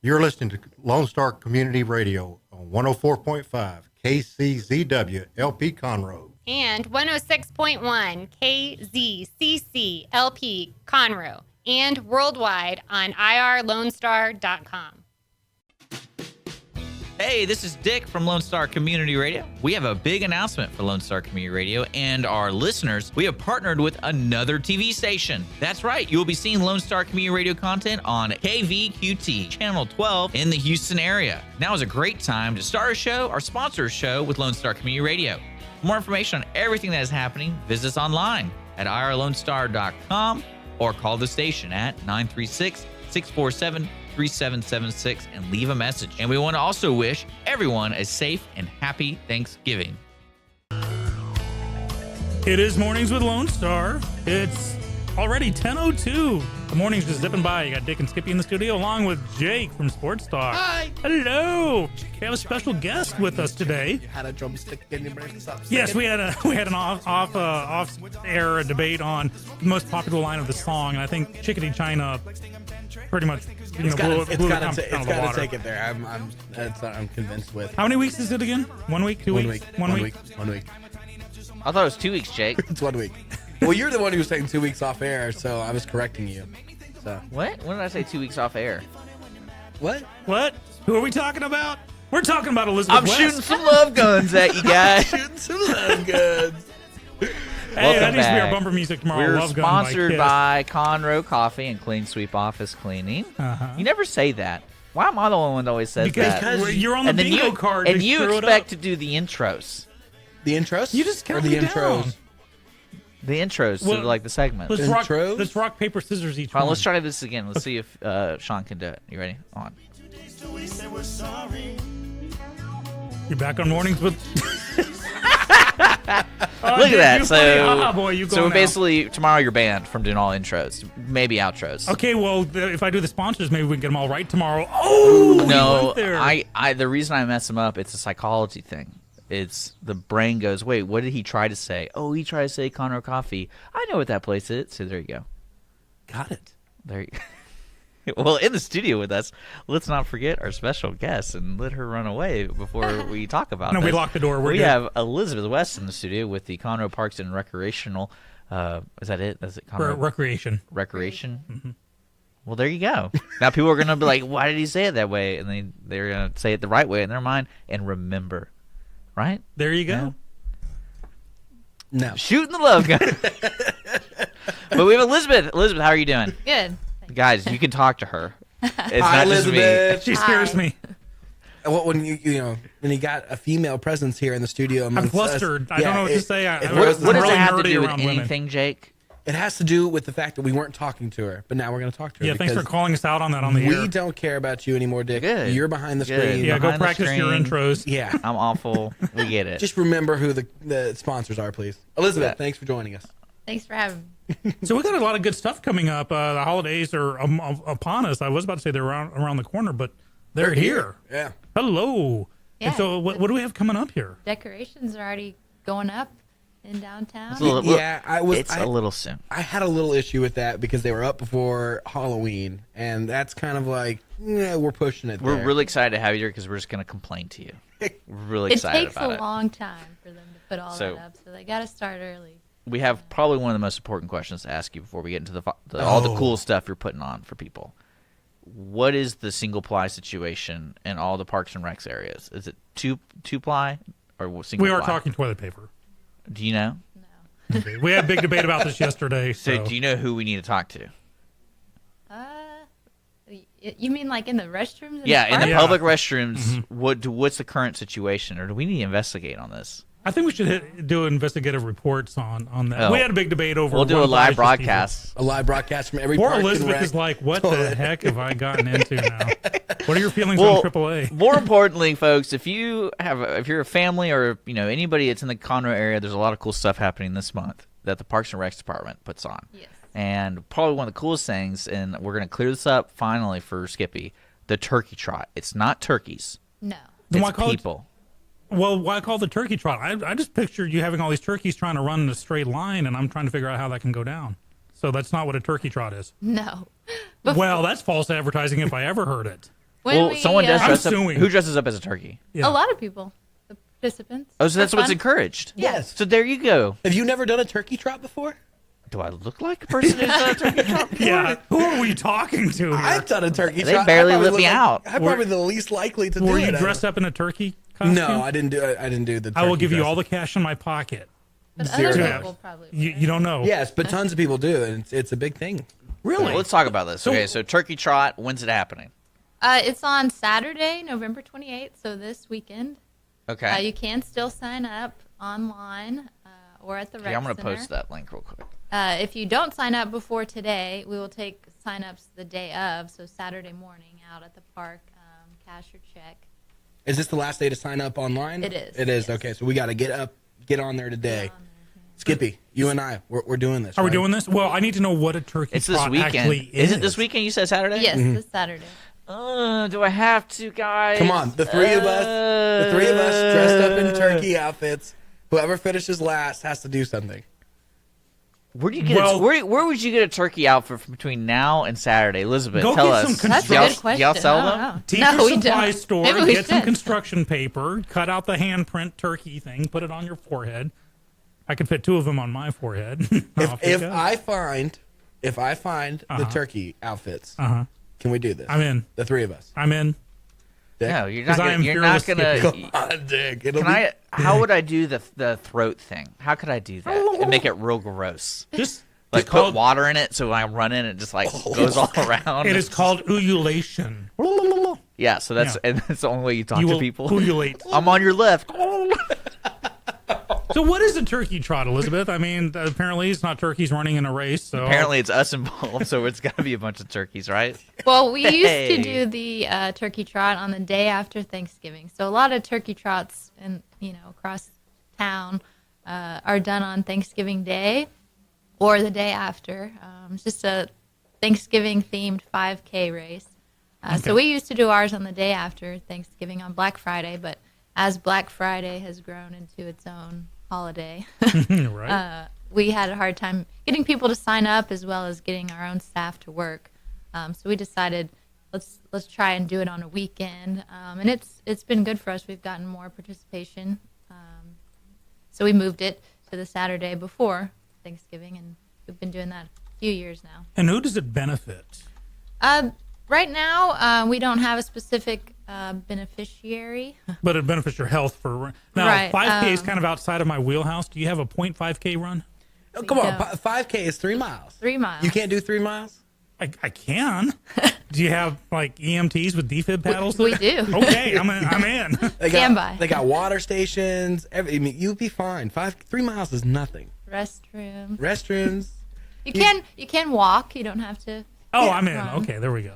You're listening to Lone Star Community Radio on 104.5 KCZW LP Conroe. And 106.1 KZCC LP Conroe. And worldwide on irlonestar.com. Hey, this is Dick from Lone Star Community Radio. We have a big announcement for Lone Star Community Radio and our listeners. We have partnered with another TV station. That's right, you will be seeing Lone Star Community Radio content on KVQT, Channel 12 in the Houston area. Now is a great time to start a show or sponsor a show with Lone Star Community Radio. For more information on everything that is happening, visit us online at irlonestar.com or call the station at 936-647-3776 and leave a message. And we want to also wish everyone a safe and happy Thanksgiving. It is Mornings with Lone Star. It's already 10:02. The morning's just zipping by. You got Dick and Skippy in the studio along with Jake from Sports Talk. Hi. Hello. We have a special guest with us today. You had a drumstick in your brain. Yes, we had an off-air debate on the most popular line of the song, and I think Chickadee China pretty much blew the water. Take it there. I'm convinced with. How many weeks is it again? 1 week? 2 weeks? 1 week. 1 week. I thought it was 2 weeks, Jake. It's 1 week. Well, you're the one who was saying 2 weeks off air, so I was correcting you. So What? When did I say 2 weeks off air? what? Who are we talking about? We're talking about Elizabeth I'm West. shooting some love guns at you guys. Shooting some love guns. Hey, that needs to be our back. bumper music tomorrow. We're Love Gun sponsored Kiss. by Conroe Coffee and Clean Sweep Office Cleaning. Uh-huh. You never say that. Why am I the one that always says that? Because you're on the and then bingo you, card. and to you screw it expect up. to do the intros. The intros? You just or count the me intros? down. The intros Well, to like the segments. Let's rock, paper, scissors each All right, one. let's try this again. Let's see if Sean can do it. You ready? On. You're back on Mornings with... Look at that. So Basically, tomorrow you're banned from doing all intros, maybe outros. Okay, well, if I do the sponsors, maybe we can get them all right tomorrow. Oh, No, we went there. the reason I mess him up, it's a psychology thing. It's the brain goes, wait, what did he try to say? Oh, he tried to say Conroe Coffee. I know what that place is. So there you go. Got it. There you Well, in the studio with us, let's not forget our special guest and let her run away before we talk about No, this. we locked the door. We have Elizabeth West in the studio with the Conroe Parks and Recreational. Is that it? Is it Conroe? Recreation. Recreation? Mm-hmm. Well, there you go. Now people are going to be like, why did he say it that way? And they're going to say it the right way in their mind and remember. Right? There you go. Yeah. No. Shooting the love gun. But we have Elizabeth. Elizabeth, how are you doing? Good. Guys, you can talk to her. It's Hi, not just me. Elizabeth. She scares me. When you got a female presence here in the studio, I'm amongst flustered. us, I don't know what to say. it I'm What was- does really it have to nerdy do with around women. anything, Jake? It has to do with the fact that we weren't talking to her, but now we're going to talk to her. Yeah, thanks for because calling us out on that on the We air. don't care about you anymore, Dick. Good. You're behind the Good. screen. Yeah, go behind the practice your screen. intros. Yeah. I'm awful. We get it. Just remember who the sponsors are, please. Elizabeth, Yeah. thanks for joining us. Thanks for having me. So we got a lot of good stuff coming up. The holidays are upon us. I was about to say they're around the corner, but they're here. Yeah. Hello. Yeah. And so what do we have coming up here? Decorations are already going up in downtown. It's a little, Yeah, it's a little soon. I had a little issue with that because they were up before Halloween, and that's kind of like, we're pushing it We're there. really excited to have you here because we're just going to complain to you. We're really It excited takes about a it. long time for them to put all So- that up, so they got to start early. We have probably one of the most important questions to ask you before we get into all the cool stuff you're putting on for people. What is the single ply situation in all the Parks and Recs areas? Is it two ply or single We ply? are talking toilet paper. Do you know? No. Okay. We had a big debate about this yesterday. So So do you know who we need to talk to? You mean like in the restrooms? Yeah, in the Yeah. public restrooms. What's the current situation, or do we need to investigate on this? I think we should do investigative reports on that. Oh. We had a big debate over. We'll do a one live flash broadcast. A live broadcast from every Poor park and Elizabeth rec. is like, what the Toilet. heck have I gotten into now? What are your feelings Well, on AAA? More importantly, folks, if you're a family or anybody that's in the Conroe area, there's a lot of cool stuff happening this month that the Parks and Recs department puts on. Yes. And probably one of the coolest things, and we're going to clear this up finally for Skippy, the turkey trot. It's not turkeys. No. Then It's why call it- people. Well, why call it the turkey trot? I just pictured you having all these turkeys trying to run in a straight line, and I'm trying to figure out how that can go down. So that's not what a turkey trot is. No. Well, that's false advertising if I ever heard it. When we, someone does I'm dress up. suing. Who dresses up as a turkey? Yeah. A lot of people, the participants. Oh, so that's Have what's fun. encouraged. Yes. So there you go. Have you never done a turkey trot before? Do I look like a person who's done a turkey trot before? Yeah. Who are we talking to here? I've done a turkey They trot. barely I probably let me look out. I'm probably the least likely to do it. Were you dressed up in a turkey costume? No, I didn't do it. I didn't do the turkey I will give you dress. all the cash in my pocket. But Zero. other Yeah. people probably. You don't know. Yes, but tons of people do, and it's a big thing. Really? Well, let's talk about this. Okay, so turkey trot. When's it happening? It's on Saturday, November 28th, so this weekend. Okay. You can still sign up online or at the rec Yeah, I'm gonna center. post that link real quick. If you don't sign up before today, we will take sign-ups the day of, so Saturday morning out at the park, cash or check. Is this the last day to sign up online? It is, It is. yes. Okay, so we got to get on there today. Skippy, you and I, we're doing this. Are we right? doing this? Well, I need to know what a turkey It's this trot weekend. actually Is it this weekend? You said Saturday? Yes, this Saturday. Do I have to, guys? Come on, the three of us dressed up in turkey outfits. Whoever finishes last has to do something. Where do you get? Well- Where would you get a turkey outfit from between now and Saturday, Elizabeth? Go tell get us. some That's a Y'all- good question. Y'all sell I don't them? know. Teacher No, we supply don't. store, Maybe we get some should. construction paper, cut out the handprint turkey thing, put it on your forehead. I could fit two of them on my forehead. Off you If go. I find the turkey outfits, Uh-huh. can we do this? I'm in. The three of us. I'm in. Dick? No, you're 'Cause not. I am You're not fearless gonna. Skippy. Come on, Dick. It'll Can be I? How would I do the throat thing? How could I do that and make it real gross? Just Like it's put called, water in it so when I run in, it just like goes all around. it is called ululation. Yeah, so that's Yeah. and that's the only way you talk You to will people. ululate. I'm on your left. So what is a turkey trot, Elizabeth? I mean, apparently it's not turkeys running in a race. So Apparently, it's us involved, so it's got to be a bunch of turkeys, right? Well, we used Hey. to do the turkey trot on the day after Thanksgiving. So a lot of turkey trots, across town, are done on Thanksgiving Day or the day after. It's just a Thanksgiving-themed 5K race. Okay. So we used to do ours on the day after Thanksgiving on Black Friday, but as Black Friday has grown into its own holiday, right. we had a hard time getting people to sign up as well as getting our own staff to work. So we decided let's try and do it on a weekend, and it's been good for us. We've gotten more participation, so we moved it to the Saturday before Thanksgiving, and we've been doing that a few years now. And who does it benefit? Right now, we don't have a specific beneficiary. But it benefits your health for now. Right, 5K is kind of outside of my wheelhouse. Do you have a 0.5K run? Oh, come on, Yeah. 5K is 3 miles. 3 miles. You can't do 3 miles? I can. Do you have like EMTs with defib paddles? We do. Okay, I'm in. They Stand by. They got water stations. You'll be fine. 3 miles is nothing. Restroom. Restrooms. You can walk. You don't have to. Oh, I'm in. run Okay, there we go.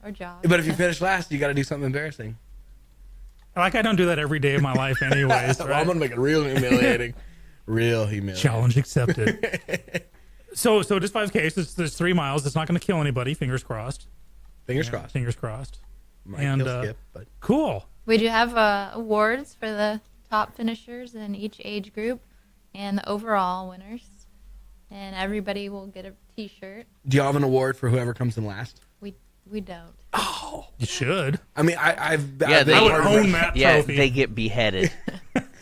Or jog. But if you finish last, you got to do something embarrassing. Like I don't do that every day of my life, anyways. Well, Right? I'm gonna make it real humiliating. Real humiliating. Challenge accepted. So just 5K. So there's 3 miles. It's not going to kill anybody. Fingers crossed. Fingers crossed. Fingers crossed. Might And, kill Skip, but Cool. We do have awards for the top finishers in each age group and the overall winners. And everybody will get a T-shirt. do y'all have an award for whoever comes in last? We don't. You should. I mean, I've Yeah, been I would part of own it. that Yeah, trophy. they get beheaded.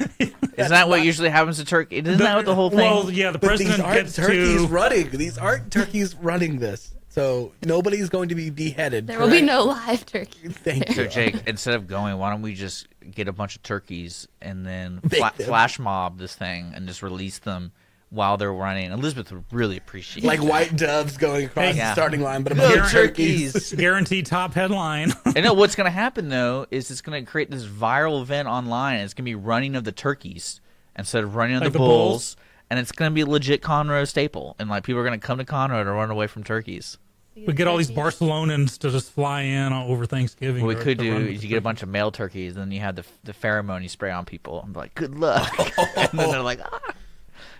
Isn't that what usually happens to turkey? Isn't that what the whole thing? Well, yeah, the But these president aren't gets turkeys to. running. These aren't turkeys running this. So nobody's going to be beheaded. There will be correct? no live turkey. Thank So you. Jake, instead of going, why don't we just get a bunch of turkeys and then Bake them. flash mob this thing and just release them while they're running? Elizabeth would really appreciate Like that. white doves going across Yeah. the starting line, but a Go bunch of turkeys. turkeys. Guaranteed top headline. I know what's going to happen though is it's going to create this viral event online. It's going to be running of the turkeys instead of running of Like the the bulls, and it's going to be a legit Conroe staple. And like people are going to come to Conroe to run away from turkeys. We get all these Barcelonans to just fly in over Thanksgiving. What we to- could to do run is with you get a bunch of male turkeys, and then you have the pheromone you spray on people. I'm like, good luck. And then they're like, ah.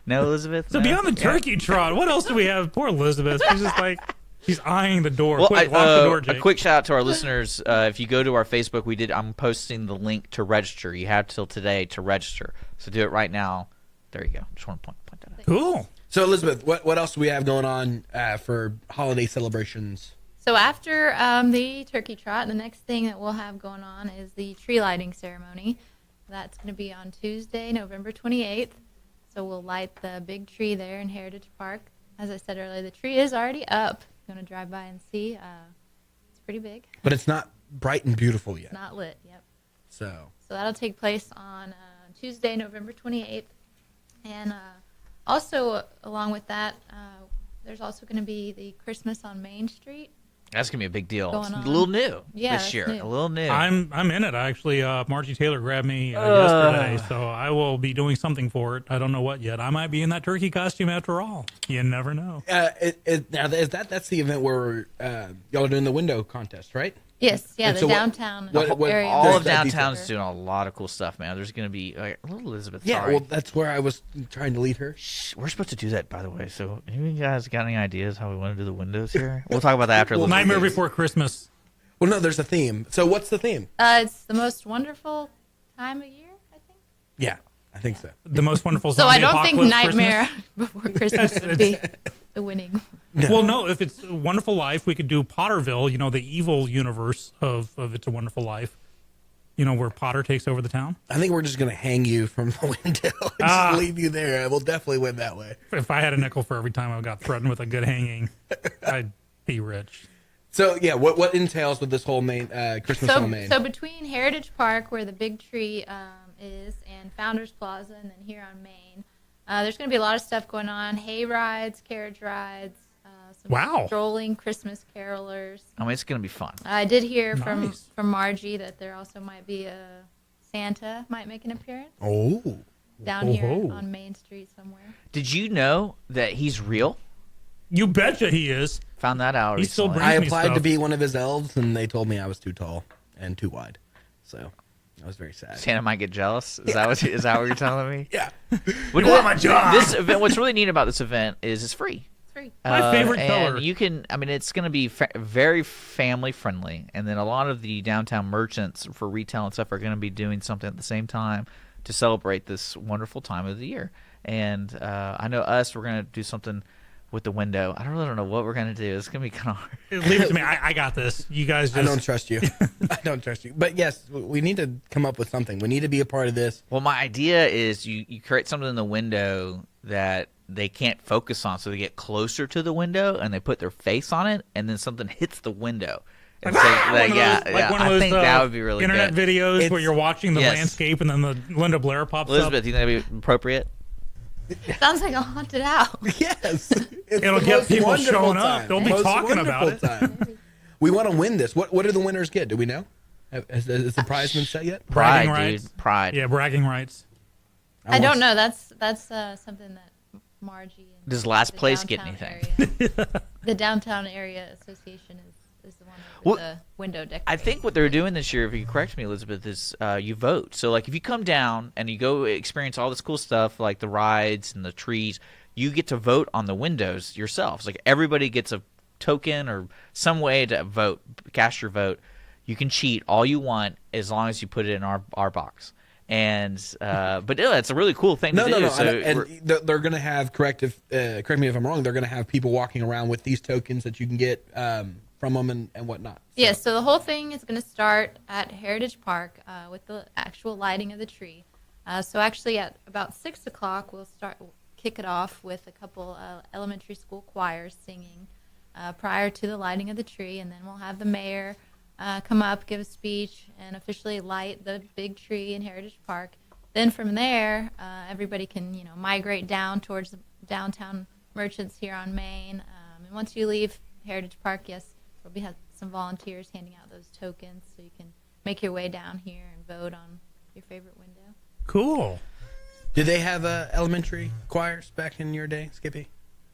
No, Elizabeth. So no? beyond the turkey trot, what else do we have? Poor Elizabeth. She's just like, she's eyeing the door. Well, Quick, lock the door, a Jake. quick shout out to our listeners. If you go to our Facebook, I'm posting the link to register. You have till today to register, so do it right now. There you go. Just want to point that out. Cool. So Elizabeth, what else do we have going on for holiday celebrations? So after the turkey trot, the next thing that we'll have going on is the tree lighting ceremony. That's going to be on Tuesday, November 28th. So we'll light the big tree there in Heritage Park. As I said earlier, the tree is already up. If you want to drive by and see, it's pretty big. But it's not bright and beautiful yet. It's not lit, yep. So that'll take place on Tuesday, November 28th. And also, along with that, there's also going to be the Christmas on Main Street. That's gonna be a big deal. Going It's a on. little new Yeah, this year. new. A little new. I'm in it. Actually, Margie Taylor grabbed me yesterday, so I will be doing something for it. I don't know what yet. I might be in that turkey costume after all. You never know. now that's the event where y'all are doing the window contest, right? Yes, yeah, And the so downtown what- area. All There's of that downtown detail. is doing a lot of cool stuff, man. There's gonna be little Elizabeth. Yeah. Sorry. Well, that's where I was trying to lead her. Shh, we're supposed to do that, by the way. So, you guys got any ideas how we want to do the windows here? We'll talk about that after. Elizabeth Nightmare leaves. Before Christmas. Well, no, there's a theme. So what's the theme? It's the most wonderful time of year, I think. Yeah, I think so. The most wonderful. So I zombie don't think apocalypse Nightmare Christmas. Before Christmas would be the winning. Well, no. If it's Wonderful Life, we could do Potterville. The evil universe of It's a Wonderful Life. Where Potter takes over the town. I think we're just gonna hang you from the window and just leave you there. We'll definitely win that way. If I had a nickel for every time I got threatened with a good hanging, I'd be rich. So yeah, what entails with this whole main Christmas on Main? So between Heritage Park, where the big tree is, and Founders Plaza, and then here on Main, there's going to be a lot of stuff going on. Hay rides, carriage rides, some Wow. strolling Christmas carolers. I mean, it's gonna be fun. I did hear from Nice. Margie that there also might be a Santa might make an appearance Oh, down here Oh. on Main Street somewhere. Did you know that he's real? You betcha he is. Found that out He still recently. brings- I me applied to stuff. be one of his elves, and they told me I was too tall and too wide. So I was very sad. Santa might get jealous. Is that what you're telling me? Yeah. This event. What's really neat about this event is it's free. It's free. My favorite and color. You can. I mean, it's going to be very family friendly, and then a lot of the downtown merchants for retail and stuff are going to be doing something at the same time to celebrate this wonderful time of the year. And I know we're going to do something with the window. I really don't know what we're going to do. It's going to be kind of hard. Leave it to me. I got this. You guys I don't just. trust you. I don't trust you. But yes, we need to come up with something. We need to be a part of this. Well, my idea is you create something in the window that they can't focus on, so they get closer to the window and they put their face on it, and then something hits the window. And so, One of yeah, those- yeah, one of I those, think that would be really internet good. videos It's- where you're watching the Yes. landscape and then the Linda Blair pops Elizabeth, up. do you think that'd be appropriate? Sounds like a haunted house. Yes. It's It'll the get most people wonderful showing up. time. They'll be Most talking about wonderful time. We want to win this. What do the winners get? Do we know? Has the prize been set yet? Bragging Pride, rights. dude. Pride. Yeah, bragging rights. I don't know. That's something that Margie. And Does last the place get downtown anything? area- the Downtown Area Association is the one Well, with the window decoration. I think what they're doing this year, if you correct me, Elizabeth, is you vote. So, like, if you come down and you go experience all this cool stuff, like the rides and the trees, you get to vote on the windows yourselves. Like, everybody gets a token or some way to vote, cast your vote. You can cheat all you want as long as you put it in our box. And but yeah, it's a really cool thing to do. No. So And we're- they're going to have correct me if I'm wrong. They're going to have people walking around with these tokens that you can get from them and whatnot. Yeah, so the whole thing is going to start at Heritage Park with the actual lighting of the tree. So actually, at about 6 o'clock, we'll kick it off with a couple elementary school choirs singing prior to the lighting of the tree, and then we'll have the mayor come up, give a speech, and officially light the big tree in Heritage Park. Then from there, everybody can migrate down towards the downtown merchants here on Main. And once you leave Heritage Park, yes, there'll be some volunteers handing out those tokens, so you can make your way down here and vote on your favorite window. Cool. Did they have elementary choirs back in your day, Skippy?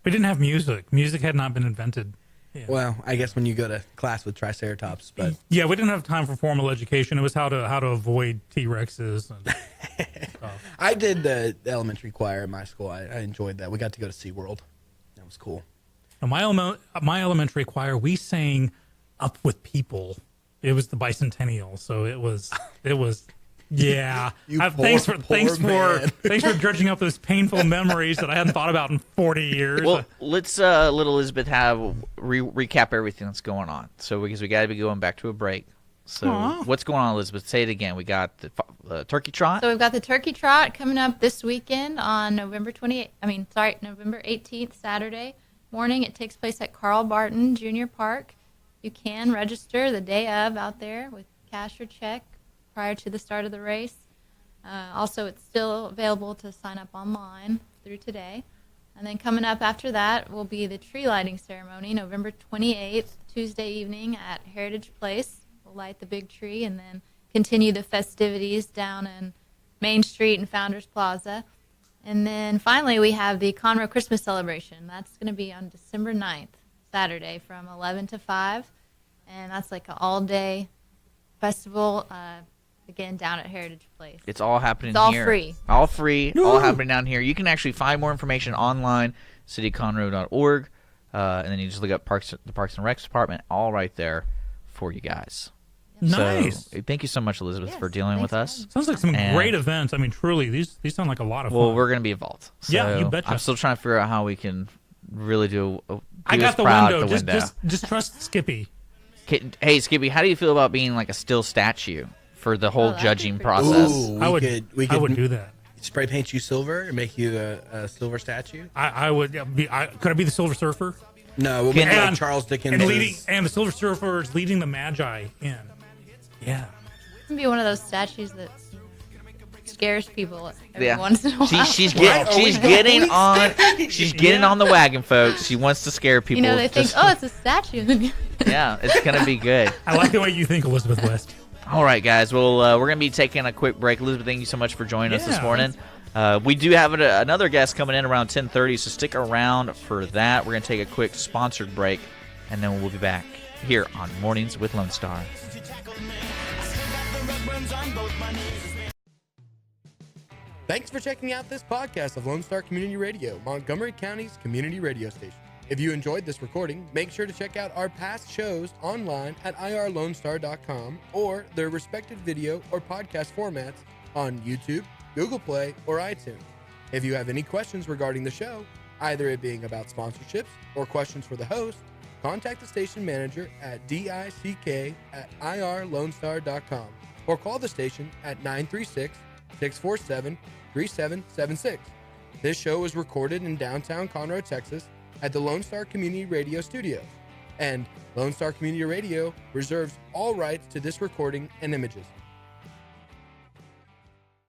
We didn't have music. Music had not been invented. Yeah. Well, I guess when you go to class with Triceratops, but Yeah, we didn't have time for formal education. It was how to avoid T-Rexes. And stuff. I did the elementary choir at my school. I enjoyed that. We got to go to SeaWorld. That was cool. Now, my elementary choir, we sang "Up with People." It was the bicentennial, so it was Yeah. You Thanks poor thanks for dredging up those painful memories that I hadn't thought about in 40 years. Well, let's let Elizabeth recap everything that's going on. So because we got to be going back to a break. So what's going on, Elizabeth? Say it again. We got the turkey trot. So we've got the turkey trot coming up this weekend on November 18th, Saturday morning. It takes place at Carl Barton Junior Park. You can register the day of out there with cash or check prior to the start of the race. Also, it's still available to sign up online through today. And then coming up after that will be the tree lighting ceremony, November 28th, Tuesday evening at Heritage Place. We'll light the big tree and then continue the festivities down in Main Street and Founders Plaza. And then finally, we have the Conroe Christmas celebration. That's going to be on December 9th, Saturday, from 11 to 5. And that's like an all-day festival, again, down at Heritage Place. It's all happening It's all here. free. All free. All happening down here. You can actually find more information online, cityconroe.org, and then you just look up the Parks and Recs Department, all right there for you guys. Nice. So, thank you so much, Elizabeth, Yes, for dealing with thanks us. for Sounds like some And- great events. I mean, truly, these sound like a lot of fun. Well, we're going to be involved. So Yeah, you betcha. I'm still trying to figure out how we can really do I us got the proud at window. the window. Just trust Skippy. Hey, Skippy, how do you feel about being like a still statue for the whole that'd be judging pretty process? Ooh, I would we I would could do that. spray paint you silver and make you a silver statue. I would be. Could I be the Silver Surfer? No, we'll make And- like Charles Dickens. And the Silver Surfer is leading the Magi in. Yeah. It's going to be one of those statues that scares people every Yeah. once in a while. She's What? Are we getting going? she's getting on the wagon, folks. She wants to scare people. You know, they think, Just- oh, it's a statue. yeah, it's gonna be good. I like the way you think, Elizabeth West. All right, guys. Well, we're gonna be taking a quick break. Elizabeth, thank you so much for joining us this Yeah. morning. We do have another guest coming in around 10:30, so stick around for that. We're gonna take a quick sponsored break, and then we'll be back here on Mornings with Lone Star. Thanks for checking out this podcast of Lone Star Community Radio, Montgomery County's community radio station. If you enjoyed this recording, make sure to check out our past shows online at irlonestar.com or their respective video or podcast formats on YouTube, Google Play, or iTunes. If you have any questions regarding the show, either it being about sponsorships or questions for the host, contact the station manager at dick@irlonestar.com or call the station at 936-647-3776. This show was recorded in downtown Conroe, Texas at the Lone Star Community Radio Studios, and Lone Star Community Radio reserves all rights to this recording and images.